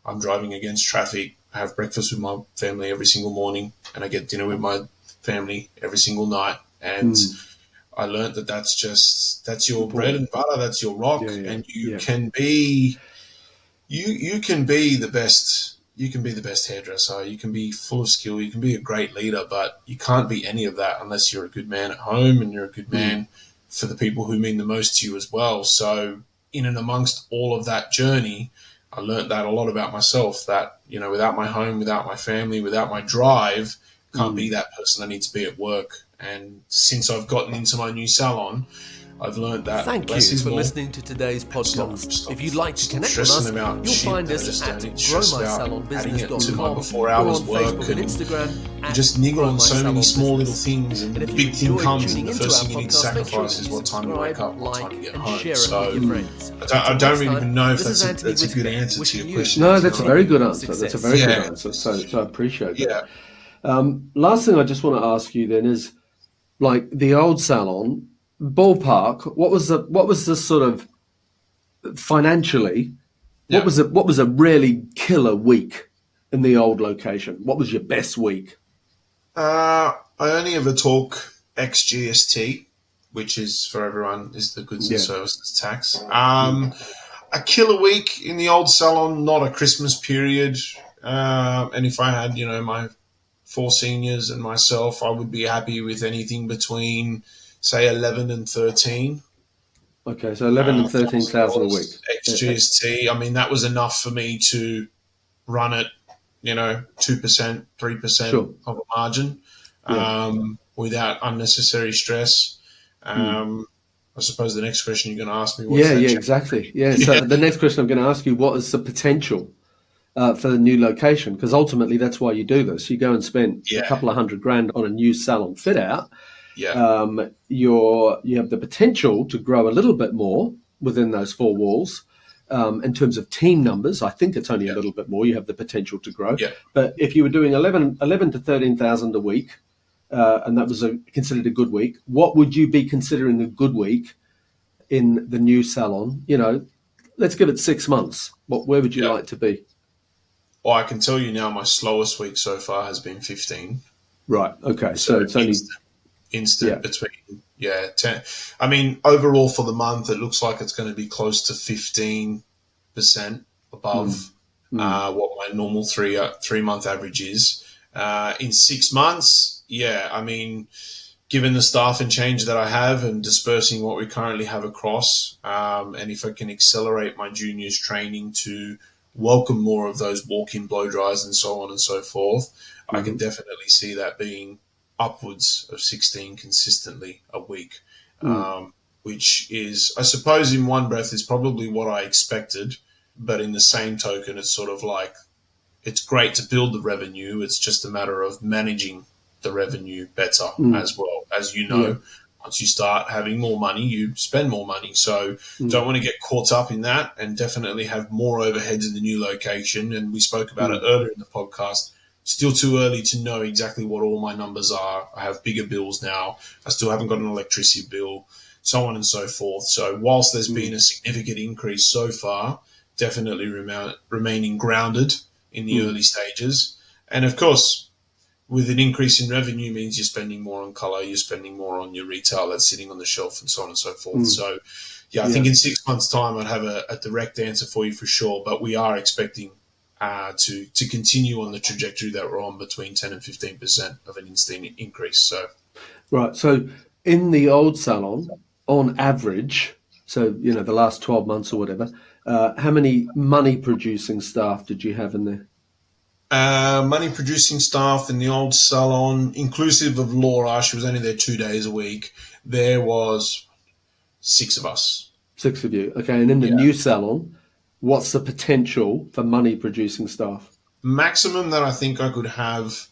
I'm driving against traffic. I have breakfast with my family every single morning, and I get dinner with my family every single night. And I learned that's your bread and butter, that's your rock, and you can be the best. You can be the best hairdresser. You can be full of skill. You can be a great leader, but you can't be any of that unless you're a good man at home and you're a good man for the people who mean the most to you as well. So in and amongst all of that journey, I learned that a lot about myself, that, without my home, without my family, without my drive, can't be that person I need to be at work. And since I've gotten into my new salon, I've learned that. Thank you for listening to today's podcast. If you'd like to connect with us, you'll find us at growmysalonbusiness.com or on Facebook and Instagram. You just niggle on so many small little things, and the big thing comes, and the first thing you need to sacrifice is what time you wake up, what time you get home. So I don't really even know if that's a good answer to your question. No, that's a very good answer. That's a very good answer. So I appreciate that. Last thing I just want to ask you then is, like the old salon, ballpark, what was the sort of financially, what was a really killer week in the old location? What was your best week? I only ever talk ex-GST, which is, for everyone, is the goods and services tax. A killer week in the old salon, not a Christmas period. And if I had, my 4 seniors and myself, I would be happy with anything between, say, 11 and 13. Okay, so 11 and 13,000 a week. Ex-GST. I mean, that was enough for me to run it, 2%, 3% of a margin without unnecessary stress. I suppose the next question you're going to ask me was exactly. So the next question I'm going to ask you, what is the potential for the new location? Because ultimately that's why you do this. You go and spend a couple of $100,000 on a new salon fit out. You have the potential to grow a little bit more within those 4 walls. In terms of team numbers, I think it's only a little bit more. You have the potential to grow. But if you were doing 11 to 13,000 a week, and that was considered a good week, what would you be considering a good week in the new salon? Let's give it 6 months. Where would you like to be? Well, I can tell you now my slowest week so far has been 15. Right. Okay. So it's only instant between 10. I mean, overall for the month, it looks like it's going to be close to 15% above what my normal 3-month average is. In 6 months, I mean, given the staff and change that I have and dispersing what we currently have across, and if I can accelerate my juniors training to welcome more of those walk-in blow dries and so on and so forth, I can definitely see that being upwards of 16 consistently a week, which is, I suppose, in one breath is probably what I expected. But in the same token, it's sort of like, it's great to build the revenue. It's just a matter of managing the revenue better as well. As you know, once you start having more money, you spend more money. So don't want to get caught up in that, and definitely have more overheads in the new location. And we spoke about it earlier in the podcast. Still too early to know exactly what all my numbers are. I have bigger bills now. I still haven't got an electricity bill, so on and so forth. So whilst there's been a significant increase so far, definitely remaining grounded in the early stages. And of course, with an increase in revenue means you're spending more on colour, you're spending more on your retail that's sitting on the shelf, and so on and so forth. So, I think in 6 months' time, I'd have a direct answer for you for sure. But we are expecting to continue on the trajectory that we're on, between 10 and 15% of an instant increase. So, right. So in the old salon, on average, so the last 12 months or whatever, how many money producing staff did you have in there? Money producing staff in the old salon, inclusive of Laura, she was only there 2 days a week. There was 6 of us. 6 of you. Okay. And in the new salon, what's the potential for money producing staff? Maximum that I think I could have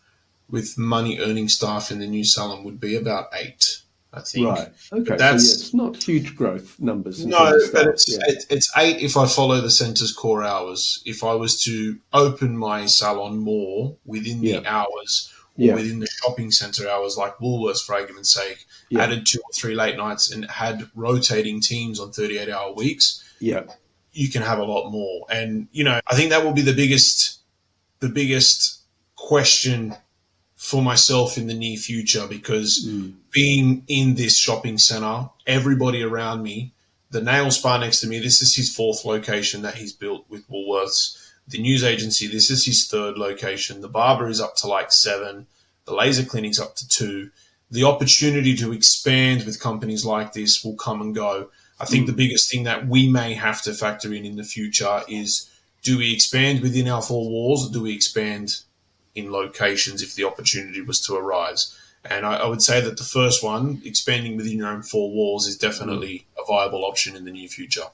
with money earning staff in the new salon would be about 8, I think. Right. Okay. But that's, so it's not huge growth numbers. No, but it's 8 if I follow the centre's core hours. If I was to open my salon more within the hours, or within the shopping centre hours, like Woolworths, for argument's sake, added 2 or 3 late nights and had rotating teams on 38-hour weeks, you can have a lot more. And, I think that will be the biggest question for myself in the near future, because being in this shopping centre, everybody around me, the nail spa next to me, this is his 4th location that he's built with Woolworths. The news agency, this is his 3rd location. The barber is up to like 7. The laser clinic's up to 2. The opportunity to expand with companies like this will come and go. I think the biggest thing that we may have to factor in the future is, do we expand within our 4 walls, or do we expand in locations if the opportunity was to arise? And I would say that the first one, expanding within your own 4 walls, is definitely a viable option in the near future.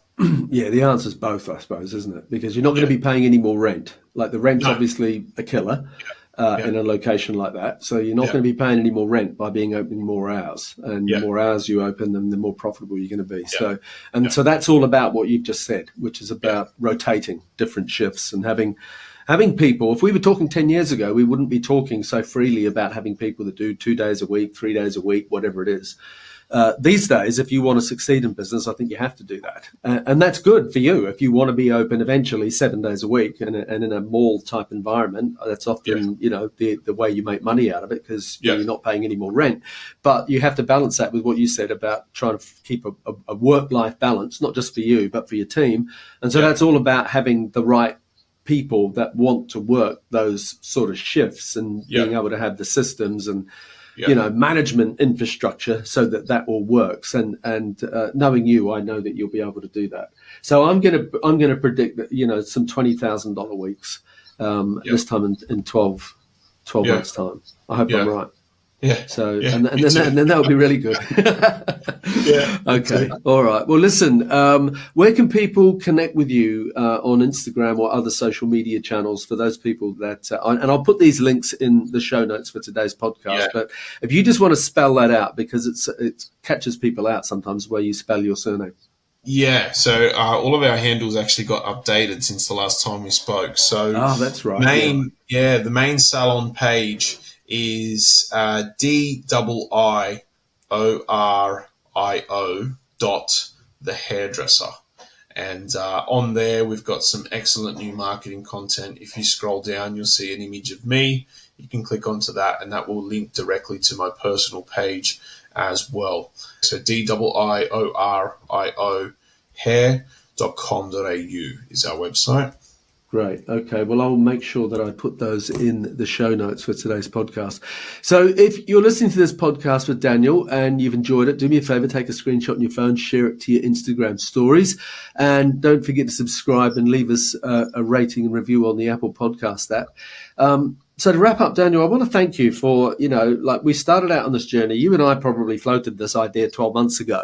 Yeah, the answer's both, I suppose, isn't it? Because you're not going to be paying any more rent. Like, the rent's obviously a killer in a location like that. So you're not going to be paying any more rent by being open more hours. And the more hours you open, then the more profitable you're going to be. So that's all about what you've just said, which is about rotating different shifts and having people. If we were talking 10 years ago, we wouldn't be talking so freely about having people that do 2 days a week, 3 days a week, whatever it is. These days, if you want to succeed in business, I think you have to do that. And that's good for you. If you want to be open eventually 7 days a week and in a mall type environment, that's often, the way you make money out of it, because you're not paying any more rent. But you have to balance that with what you said about trying to keep a work-life balance, not just for you, but for your team. And so that's all about having the right people that want to work those sort of shifts, and being able to have the systems and management infrastructure so that all works. And knowing you, I know that you'll be able to do that. So I'm gonna predict that some $20,000 weeks this time in 12 months time. I hope I'm right. Yeah. So and then that would be really good. Okay. All right. Well, listen. Where can people connect with you on Instagram or other social media channels for those people that? And I'll put these links in the show notes for today's podcast. Yeah. But if you just want to spell that out, because it catches people out sometimes where you spell your surname. Yeah, so all of our handles actually got updated since the last time we spoke. So that's right. The main salon page is DIIORIO .the hairdresser. And on there, we've got some excellent new marketing content. If you scroll down, you'll see an image of me. You can click onto that, and that will link directly to my personal page as well. So DIIORIO hair.com.au is our website. Great. Okay. Well, I'll make sure that I put those in the show notes for today's podcast. So if you're listening to this podcast with Daniel and you've enjoyed it, do me a favor, take a screenshot on your phone, share it to your Instagram stories, and don't forget to subscribe and leave us a rating and review on the Apple Podcast app. So to wrap up, Daniel, I want to thank you for, like we started out on this journey. You and I probably floated this idea 12 months ago.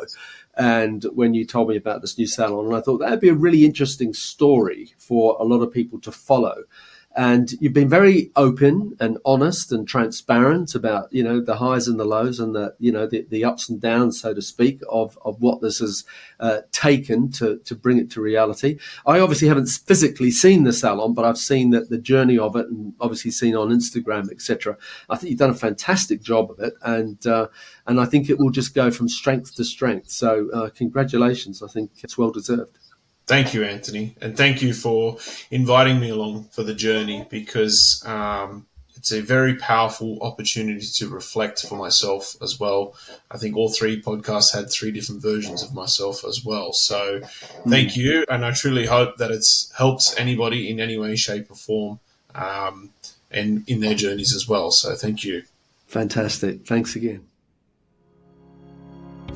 And when you told me about this new salon, and I thought that'd be a really interesting story for a lot of people to follow. And you've been very open and honest and transparent about, the highs and the lows and the ups and downs, so to speak, of what this has taken to bring it to reality. I obviously haven't physically seen the salon, but I've seen that the journey of it, and obviously seen on Instagram, etc. I think you've done a fantastic job of it, and I think it will just go from strength to strength. So congratulations. I think it's well deserved. Thank you, Anthony. And thank you for inviting me along for the journey, because it's a very powerful opportunity to reflect for myself as well. I think all three podcasts had three different versions of myself as well. So thank you. And I truly hope that it's helped anybody in any way, shape or form, and in their journeys as well. So thank you. Fantastic. Thanks again.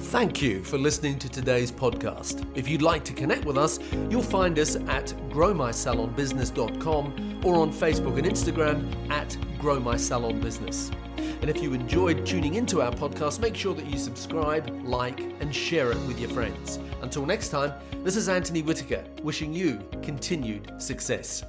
Thank you for listening to today's podcast. If you'd like to connect with us, you'll find us at growmysalonbusiness.com or on Facebook and Instagram at growmysalonbusiness. And if you enjoyed tuning into our podcast, make sure that you subscribe, like, and share it with your friends. Until next time, this is Anthony Whitaker, wishing you continued success.